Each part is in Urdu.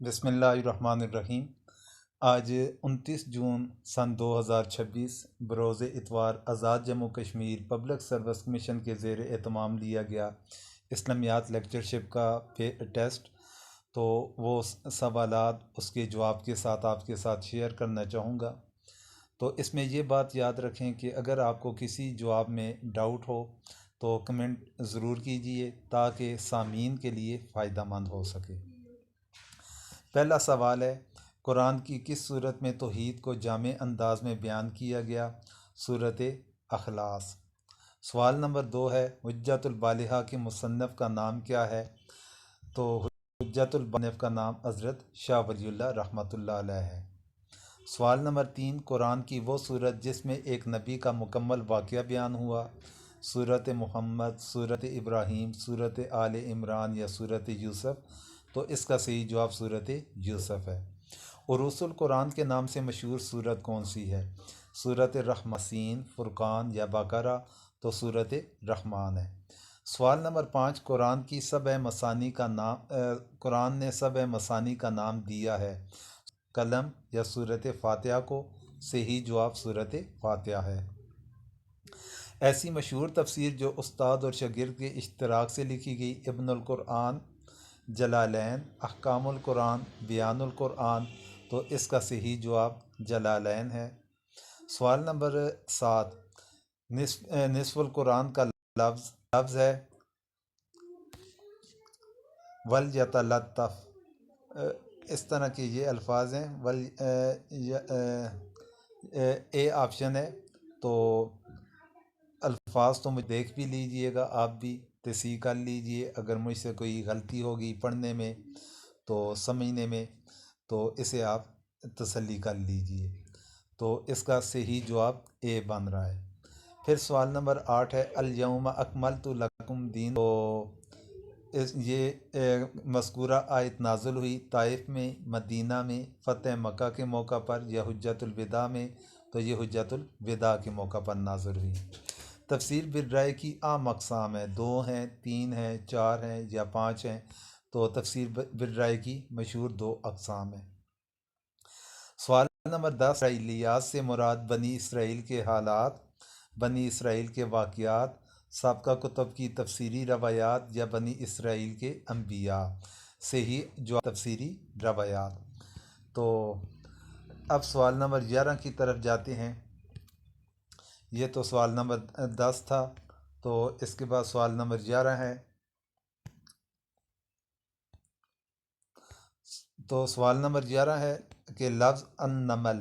بسم اللہ الرحمن الرحیم۔ آج 29 جون سن 2026 بروز اتوار Azad Jammu Kashmir public service commission کے زیر اہتمام لیا گیا اسلامیات لیکچرشپ کا ٹیسٹ، تو وہ سوالات اس کے جواب کے ساتھ آپ کے ساتھ شیئر کرنا چاہوں گا۔ تو اس میں یہ بات یاد رکھیں کہ اگر آپ کو کسی جواب میں ڈاؤٹ ہو تو کمنٹ ضرور کیجئے تاکہ سامعین کے لیے فائدہ مند ہو سکے۔ پہلا سوال ہے، قرآن کی کس صورت میں توحید کو جامع انداز میں بیان کیا گیا؟ صورت اخلاص۔ سوال نمبر 2 ہے، حجت البالغہ کے مصنف کا نام کیا ہے؟ تو حجت البالغہ کا نام حضرت شاہ ولی اللہ رحمۃ اللہ علیہ ہے۔ سوال نمبر 3، قرآن کی وہ صورت جس میں ایک نبی کا مکمل واقعہ بیان ہوا؟ صورت محمد، صورت ابراہیم، صورت آل عمران یا صورت یوسف؟ تو اس کا صحیح جواب صورت یوسف ہے۔ عروس القرآن کے نام سے مشہور صورت کون سی ہے؟ صورت رحمین، فرقان یا بقرہ؟ تو صورت رحمان ہے۔ سوال نمبر 5، قرآن نے سبع مثانی کا نام دیا ہے؟ قلم یا صورت فاتحہ کو؟ صحیح جواب صورت فاتحہ ہے۔ ایسی مشہور تفسیر جو استاد اور شاگرد کے اشتراک سے لکھی گئی؟ ابن القرآن، جلالین، احکام القرآن، بیان القرآن؟ تو اس کا صحیح جواب جلالین ہے۔ سوال نمبر 7، نصف القرآن کا لفظ ہے وَلْيَتَلَطَّفْ۔ اس طرح کے یہ الفاظ ہیں۔ اے آپشن ہے، تو الفاظ تو مجھے دیکھ بھی لیجئے گا، آپ بھی تصحیح کر لیجئے، اگر مجھ سے کوئی غلطی ہوگی پڑھنے میں تو سمجھنے میں تو اسے آپ تسلی کر لیجئے۔ تو اس کا صحیح جواب اے بن رہا ہے۔ پھر سوال نمبر 8 ہے، الیوم اکملت لکم دین۔ تو یہ مذکورہ آیت نازل ہوئی طائف میں، مدینہ میں، فتح مکہ کے موقع پر یا حجت الوداع میں؟ تو یہ حجت الوداع کے موقع پر نازل ہوئی۔ تفسیر بالرائے کی عام اقسام ہیں، 2 ہیں، 3 ہیں، 4 ہیں یا 5 ہیں؟ تو تفسیر بالرائے کی مشہور 2 اقسام ہیں۔ سوال نمبر 10، اسرائیلیات سے مراد بنی اسرائیل کے حالات، بنی اسرائیل کے واقعات، سابقہ کتب کی تفسیری روایات یا بنی اسرائیل کے انبیاء؟ صحیح جواب تفسیری روایات۔ تو اب سوال نمبر 11 کی طرف جاتے ہیں۔ یہ تو سوال نمبر 10 تھا، تو اس کے بعد سوال نمبر 11 ہے۔ تو سوال نمبر 11 ہے کہ لفظ النمل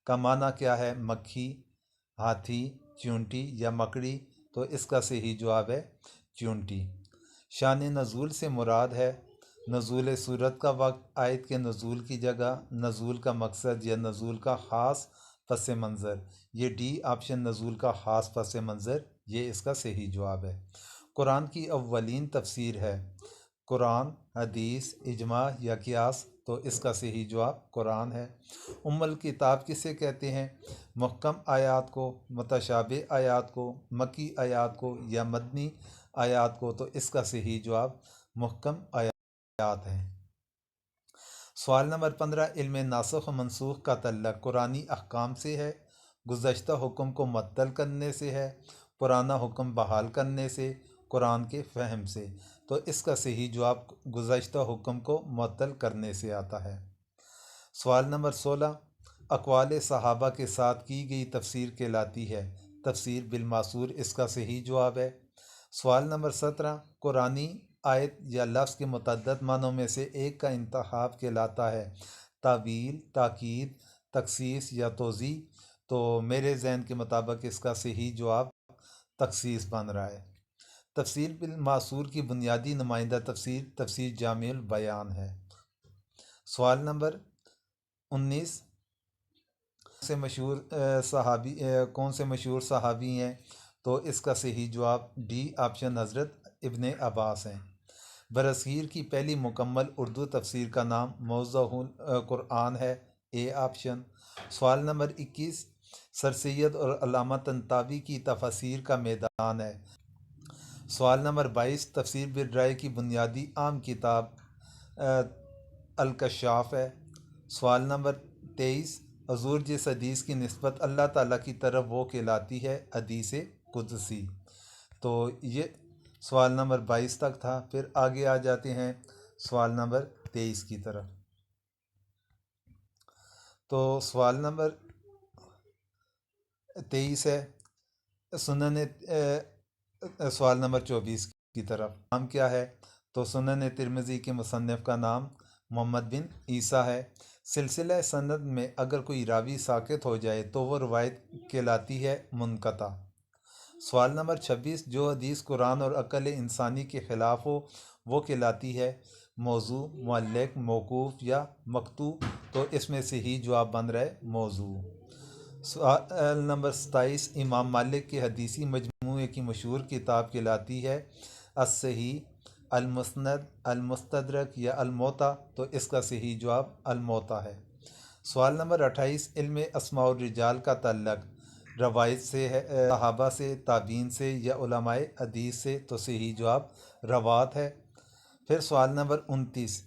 کا معنی کیا ہے؟ مکھی، ہاتھی، چیونٹی یا مکڑی؟ تو اس کا صحیح جواب ہے چیونٹی۔ شان نزول سے مراد ہے نزول سورت کا وقت، آیت کے نزول کی جگہ، نزول کا مقصد یا نزول کا خاص پس منظر؟ یہ ڈی آپشن، نزول کا خاص پس منظر، یہ اس کا صحیح جواب ہے۔ قرآن کی اولین تفسیر ہے قرآن، حدیث، اجماع یا قیاس؟ تو اس کا صحیح جواب قرآن ہے۔ ام الکتاب کسے کہتے ہیں؟ محکم آیات کو، متشابہ آیات کو، مکی آیات کو یا مدنی آیات کو؟ تو اس کا صحیح جواب محکم آیات ہے۔ سوال نمبر 15، علم ناسخ و منسوخ کا تعلق قرآنی احکام سے ہے، گزشتہ حکم کو معطل کرنے سے ہے، پرانا حکم بحال کرنے سے، قرآن کے فہم سے؟ تو اس کا صحیح جواب گزشتہ حکم کو معطل کرنے سے آتا ہے۔ سوال نمبر 16، اقوال صحابہ کے ساتھ کی گئی تفسیر کہلاتی ہے؟ تفسیر بالماثور اس کا صحیح جواب ہے۔ سوال نمبر 17، قرآنی آیت یا لفظ کے متعدد معنوں میں سے ایک کا انتخاب کہلاتا ہے؟ تعویل، تاکید، تخصیص یا توضیح؟ تو میرے ذہن کے مطابق اس کا صحیح جواب تخصیص بن رہا ہے۔ تفسیر بالماثور کی بنیادی نمائندہ تفسیر تفسیر جامع البیان ہے۔ سوال نمبر 19، کون سے مشہور صحابی ہیں؟ تو اس کا صحیح جواب ڈی آپشن، حضرت ابن عباس ہیں۔ برصغیر کی پہلی مکمل اردو تفسیر کا نام موضوع القرآن ہے، اے آپشن۔ سوال نمبر 21، سر سید اور علامہ طنطاوی کی تفاسیر کا میدان ہے؟ سوال نمبر 22، تفسیر بالرائے کی بنیادی عام کتاب الکشاف ہے۔ سوال نمبر 23، حضور جس حدیث کی نسبت اللہ تعالیٰ کی طرف وہ کہلاتی ہے حدیث قدسی۔ تو یہ سوال نمبر 22 تک تھا۔ پھر آگے آ جاتے ہیں سوال نمبر 23 کی طرف۔ تو سوال نمبر 23 ہے سنن سوال نمبر 24 کی طرف۔ نام کیا ہے؟ تو سنن ترمذی کے مصنف کا نام محمد بن عیسیٰ ہے۔ سلسلہ سند میں اگر کوئی راوی ساقط ہو جائے تو وہ روایت کہلاتی ہے منقطع۔ سوال نمبر 26، جو حدیث قرآن اور عقل انسانی کے خلاف ہو وہ کہلاتی ہے موضوع، معلق، موقوف یا مقطوع۔ تو اس میں سے ہی جواب بن رہا ہے موضوع۔ سوال نمبر 27، امام مالک کے حدیثی مجموعے کی مشہور کتاب کہلاتی ہے الصحیح، المسند، المستدرک یا الموطا۔ تو اس کا صحیح جواب الموطا ہے۔ سوال نمبر 28، علم اسماء الرجال کا تعلق روایت سے ہے، صحابہ سے، تابعین سے یا علماء حدیث سے۔ تو صحیح جواب روات ہے۔ پھر سوال نمبر 29،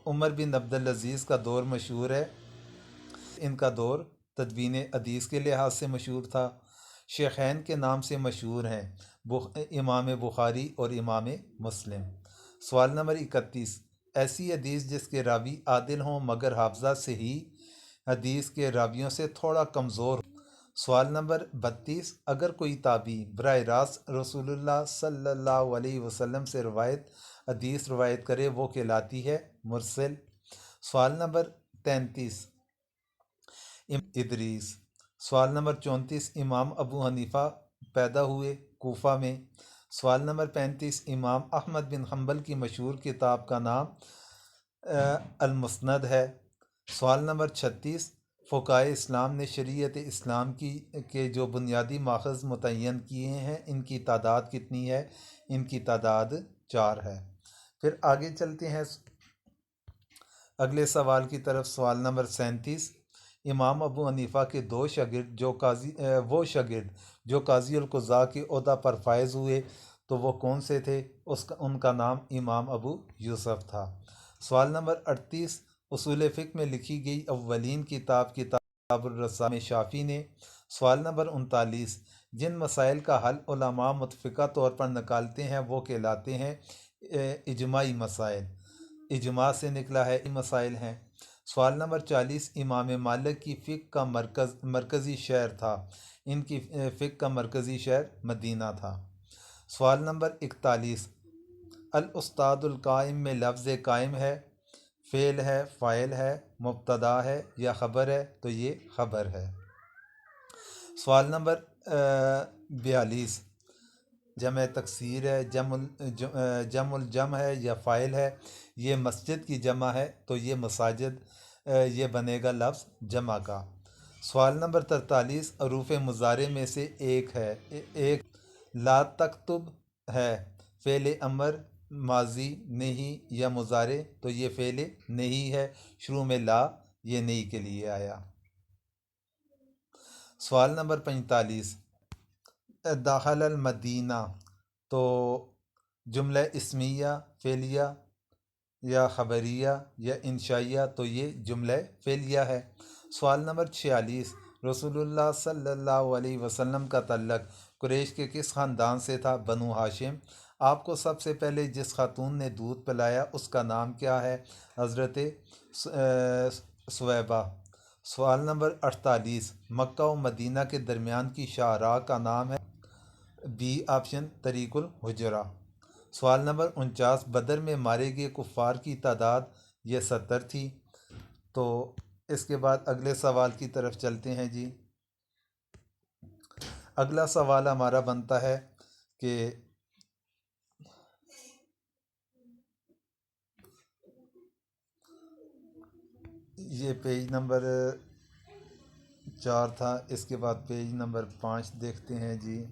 عمر بن عبدالعزیز کا دور مشہور ہے۔ ان کا دور تدوین حدیث کے لحاظ سے مشہور تھا۔ شیخین کے نام سے مشہور ہیں امام بخاری اور امام مسلم۔ سوال نمبر 31، ایسی حدیث جس کے راوی عادل ہوں مگر حافظہ صحیح حدیث کے راویوں سے تھوڑا کمزور ہو۔ سوال نمبر 32، اگر کوئی تابعی براہ راست رسول اللہ صلی اللہ علیہ وسلم سے حدیث روایت کرے وہ کہلاتی ہے مرسل۔ سوال نمبر 33، ادریس۔ سوال نمبر 34، امام ابو حنیفہ پیدا ہوئے کوفہ میں۔ سوال نمبر 35، امام احمد بن حنبل کی مشہور کتاب کا نام المسند ہے۔ سوال نمبر 36، فقہائے اسلام نے شریعت اسلام کے جو بنیادی ماخذ متعین کیے ہیں ان کی تعداد کتنی ہے؟ ان کی تعداد 4 ہے۔ پھر آگے چلتے ہیں اگلے سوال کی طرف۔ سوال نمبر 37، امام ابو حنیفہ کے دو شاگرد جو قاضی القضاء کے عہدہ پر فائز ہوئے تو وہ کون سے تھے؟ ان کا نام امام ابو یوسف تھا۔ سوال نمبر 38، اصول فقہ میں لکھی گئی اولین کتاب الرسالہ میں شافعی نے۔ سوال نمبر 39، جن مسائل کا حل علماء متفقہ طور پر نکالتے ہیں وہ کہلاتے ہیں اجماعی مسائل۔ اجماع سے نکلا ہے مسائل ہیں۔ سوال نمبر 40، امام مالک کی فقہ کا مرکزی شہر تھا۔ ان کی فقہ کا مرکزی شہر مدینہ تھا۔ سوال نمبر 41، الاستاد القائم میں لفظ قائم ہے، فعل ہے، فاعل ہے، مبتدا ہے یا خبر ہے؟ تو یہ خبر ہے۔ سوال نمبر 42، جمع تکسیر ہے، جمع الجمع ہے یا فاعل ہے؟ یہ مسجد کی جمع ہے تو یہ مساجد، یہ بنے گا لفظ جمع کا۔ سوال نمبر 43، حروف مضارع میں سے ایک لا تکتب ہے، فعل امر، ماضی، نہیں یا مضارع؟ تو یہ فعل نہیں ہے، شروع میں لا، یہ نہیں کے لیے آیا۔ سوال نمبر 45، دخل المدینہ تو جملہ اسمیہ، فعلیہ یا خبریہ یا انشائیہ؟ تو یہ جملہ فعلیہ ہے۔ سوال نمبر 46، رسول اللہ صلی اللہ علیہ وسلم کا تعلق قریش کے کس خاندان سے تھا؟ بنو ہاشم۔ آپ کو سب سے پہلے جس خاتون نے دودھ پلایا اس کا نام کیا ہے؟ حضرت سویبہ۔ سوال نمبر 48، مکہ و مدینہ کے درمیان کی شاہراہ کا نام ہے؟ بی آپشن طریق الحجرہ۔ سوال نمبر 49، بدر میں مارے گئے کفار کی تعداد یہ 70 تھی۔ تو اس کے بعد اگلے سوال کی طرف چلتے ہیں جی۔ اگلا سوال ہمارا بنتا ہے کہ یہ پیج نمبر 4 تھا، اس کے بعد پیج نمبر 5 دیکھتے ہیں جی۔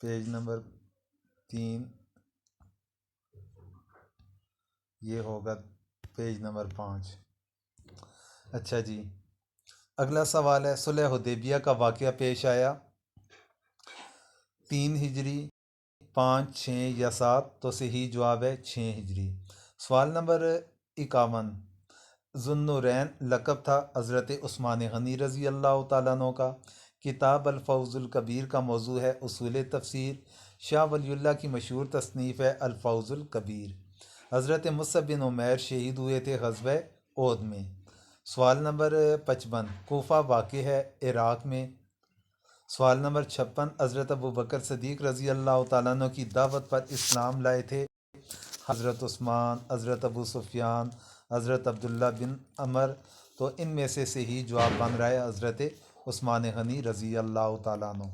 پیج نمبر 3 یہ ہوگا پیج نمبر 5۔ اچھا جی، اگلا سوال ہے صلح حدیبیہ کا واقعہ پیش آیا 3 ہجری، 5، 6 یا 7؟ تو صحیح جواب ہے 6 ہجری۔ سوال نمبر 51، ذوالنورین لقب تھا حضرت عثمان غنی رضی اللہ تعالیٰ عنہ کا۔ کتاب الفوز الکبیر کا موضوع ہے اصول تفسیر۔ شاہ ولی اللہ کی مشہور تصنیف ہے الفوز الکبیر۔ حضرت مصعب بن عمیر شہید ہوئے تھے غزوہ احد میں۔ سوال نمبر 55، کوفہ واقع ہے عراق میں۔ سوال نمبر 56، حضرت ابوبکر صدیق رضی اللہ تعالیٰ عنہ کی دعوت پر اسلام لائے تھے حضرت عثمان، حضرت ابو سفیان، حضرت عبداللہ بن عمر؟ تو ان میں سے صحیح جواب بن رہا ہے حضرت عثمان غنی رضی اللہ تعالیٰ عنہ۔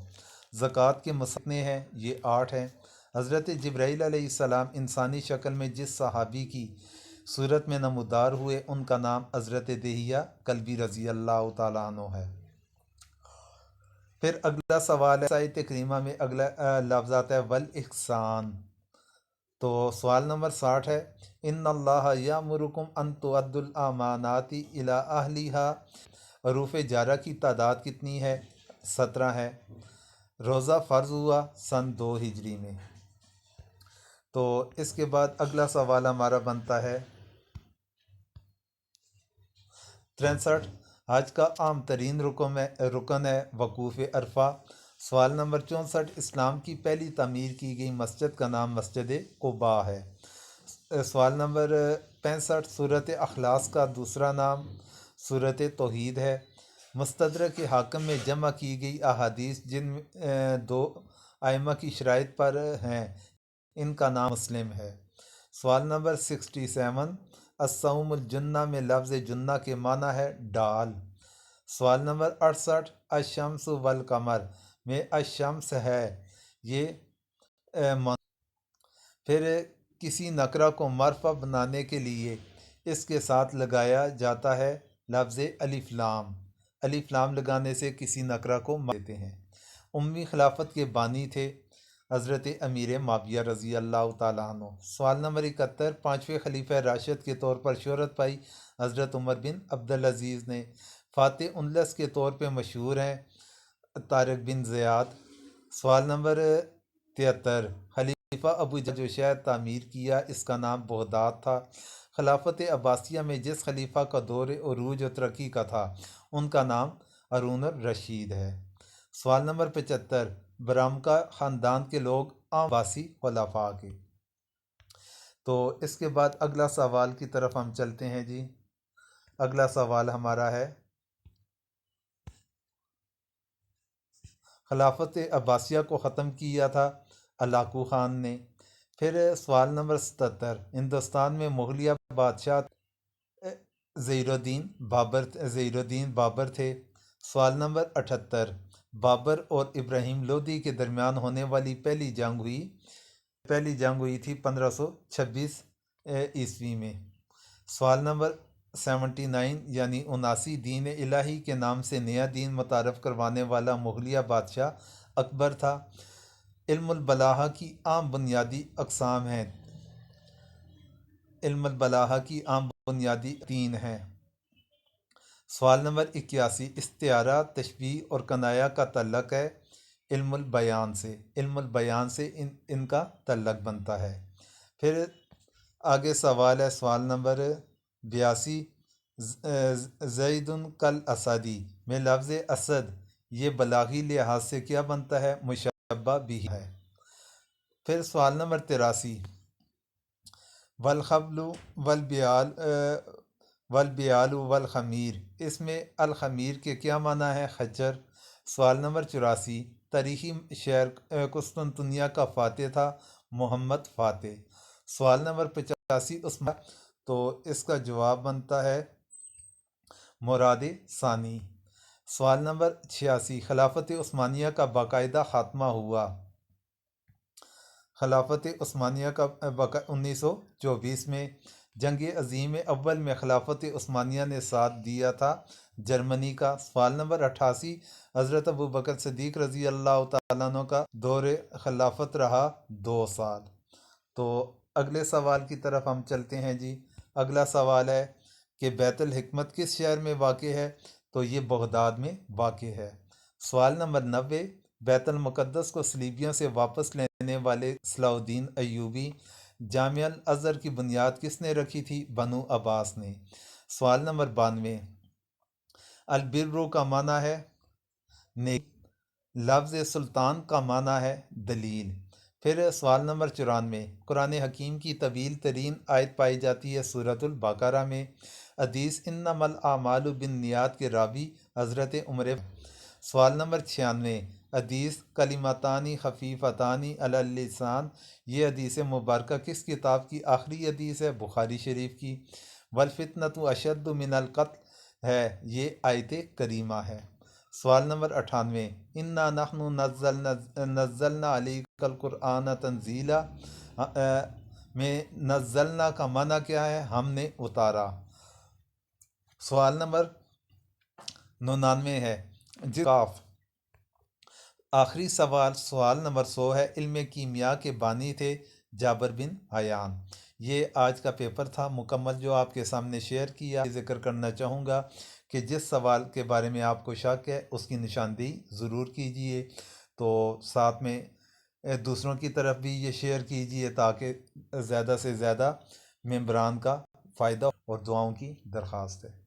زکوٰۃ کے مسئلے ہیں، یہ 8 ہیں۔ حضرت جبرائیل علیہ السلام انسانی شکل میں جس صحابی کی صورت میں نمودار ہوئے ان کا نام حضرت دہیہ کلبی رضی اللہ تعالیٰ عنہ ہے۔ پھر اگلا سوال ہے، آیت کریمہ میں اگلا لفظ آتا ہے والاحسان۔ تو سوال نمبر 60 ہے، ان اللہ یامرکم ان تؤدوا الامانات الی اہلھا۔ حروف جارہ کی تعداد کتنی ہے؟ 17 ہے۔ روزہ فرض ہوا سن 2 ہجری میں۔ تو اس کے بعد اگلا سوال ہمارا بنتا ہے 63، حج کا عام ترین رکن ہے وقوف عرفہ۔ سوال نمبر 64، اسلام کی پہلی تعمیر کی گئی مسجد کا نام مسجد قباء ہے۔ سوال نمبر 65، سورۃ اخلاص کا دوسرا نام سورۃ توحید ہے۔ مستدرک حاکم میں جمع کی گئی احادیث جن 2 ائمہ کی شرائط پر ہیں، ان کا نام مسلم ہے۔ سوال نمبر 67، الصوم الجنہ میں لفظ جنہ کے معنی ہے ڈال۔ سوال نمبر 68، الشمس والقمر میں الشمس ہے، یہ پھر کسی نکرہ کو معرفہ بنانے کے لیے اس کے ساتھ لگایا جاتا ہے لفظ الف لام۔ الف لام لگانے سے کسی نکرہ کو دیتے ہیں۔ امی خلافت کے بانی تھے حضرت امیر معاویہ رضی اللہ تعالیٰ عنہ۔ سوال نمبر 71، 5ویں خلیفہ راشد کے طور پر شہرت پائی حضرت عمر بن عبدالعزیز نے۔ فاتح اندلس کے طور پہ مشہور ہیں طارق بن زیاد۔ سوال نمبر 73، خلیفہ ابو جو شہر تعمیر کیا اس کا نام بغداد تھا۔ خلافت عباسیہ میں جس خلیفہ کا دور عروج و ترقی کا تھا ان کا نام ہارون الرشید ہے۔ سوال نمبر 75، برامکا خاندان کے لوگ عام عباسی خلفاء کے۔ تو اس کے بعد اگلا سوال کی طرف ہم چلتے ہیں جی۔ اگلا سوال ہمارا ہے، خلافت عباسیہ کو ختم کیا تھا ہلاکو خان نے۔ پھر سوال نمبر 77، ہندوستان میں مغلیہ بادشاہ ظہیر الدین بابر تھے۔ سوال نمبر 78، بابر اور ابراہیم لودھی کے درمیان ہونے والی پہلی جنگ ہوئی تھی 1526 عیسوی میں۔ سوال نمبر 79 یعنی 79 دین الہی کے نام سے نیا دین متعارف کروانے والا مغلیہ بادشاہ اکبر تھا۔ علم البلاغہ کی عام بنیادی اقسام ہیں، علم البلاغہ کی عام بنیادی 3 ہیں۔ سوال نمبر 81، استعارہ، تشبیہ اور کنایہ کا تعلق ہے علم البیان سے۔ علم البیان سے ان کا تعلق بنتا ہے۔ پھر آگے سوال ہے، سوال نمبر 82، زید کل اسدی میں لفظ اسد یہ بلاغی لحاظ سے کیا بنتا ہے؟ مشبہ بھی ہے۔ پھر سوال نمبر 83، والخبل والبیال والخمیر، اس میں الخمیر کے کیا معنی ہے؟ خچر۔ سوال نمبر 84، تاریخی شہر قسطنطنیہ کا فاتح تھا محمد فاتح۔ سوال نمبر 85، عثمان، تو اس کا جواب بنتا ہے مراد ثانی۔ سوال نمبر 86، خلافت عثمانیہ کا باقاعدہ خاتمہ ہوا؟ خلافت عثمانیہ کا 1924 میں۔ جنگ عظیم اول میں خلافت عثمانیہ نے ساتھ دیا تھا جرمنی کا۔ سوال نمبر 88، حضرت ابوبکر صدیق رضی اللہ تعالیٰ عنہ کا دور خلافت رہا 2 سال۔ تو اگلے سوال کی طرف ہم چلتے ہیں جی۔ اگلا سوال ہے کہ بیت الحکمت کس شہر میں واقع ہے؟ تو یہ بغداد میں واقع ہے۔ سوال نمبر 90، بیت المقدس کو صلیبیوں سے واپس لینے والے صلاح الدین ایوبی، جامعہ الازہر کی بنیاد کس نے رکھی تھی؟ بنو عباس نے۔ سوال نمبر 92، البرو کا معنی ہے نیک، لفظ سلطان کا معنی ہے دلیل۔ پھر سوال نمبر 94، قرآن حکیم کی طویل ترین آیت پائی جاتی ہے سورۃ البقرہ میں۔ حدیث انما الاعمال بالنیات کے راوی حضرت عمر۔ سوال نمبر 96، حدیث کلمتانی خفیفتانی علی اللسان، یہ حدیث مبارکہ کس کتاب کی آخری حدیث ہے؟ بخاری شریف کی۔ والفتنۃ اشد من القتل ہے، یہ آیت کریمہ ہے۔ سوال نمبر 98، انا نحن نزلنا علیک القرآن تنزیلا میں نزلنا کا معنی کیا ہے؟ ہم نے اتارا۔ سوال نمبر 99 ہے جقاف۔ آخری سوال، سوال نمبر 100 ہے، علم کیمیا کے بانی تھے جابر بن حیان۔ یہ آج کا پیپر تھا مکمل جو آپ کے سامنے شیئر کیا۔ ذکر کرنا چاہوں گا کہ جس سوال کے بارے میں آپ کو شک ہے اس کی نشاندہی ضرور کیجئے، تو ساتھ میں دوسروں کی طرف بھی یہ شیئر کیجئے تاکہ زیادہ سے زیادہ ممبران کا فائدہ اور دعاؤں کی درخواست ہے۔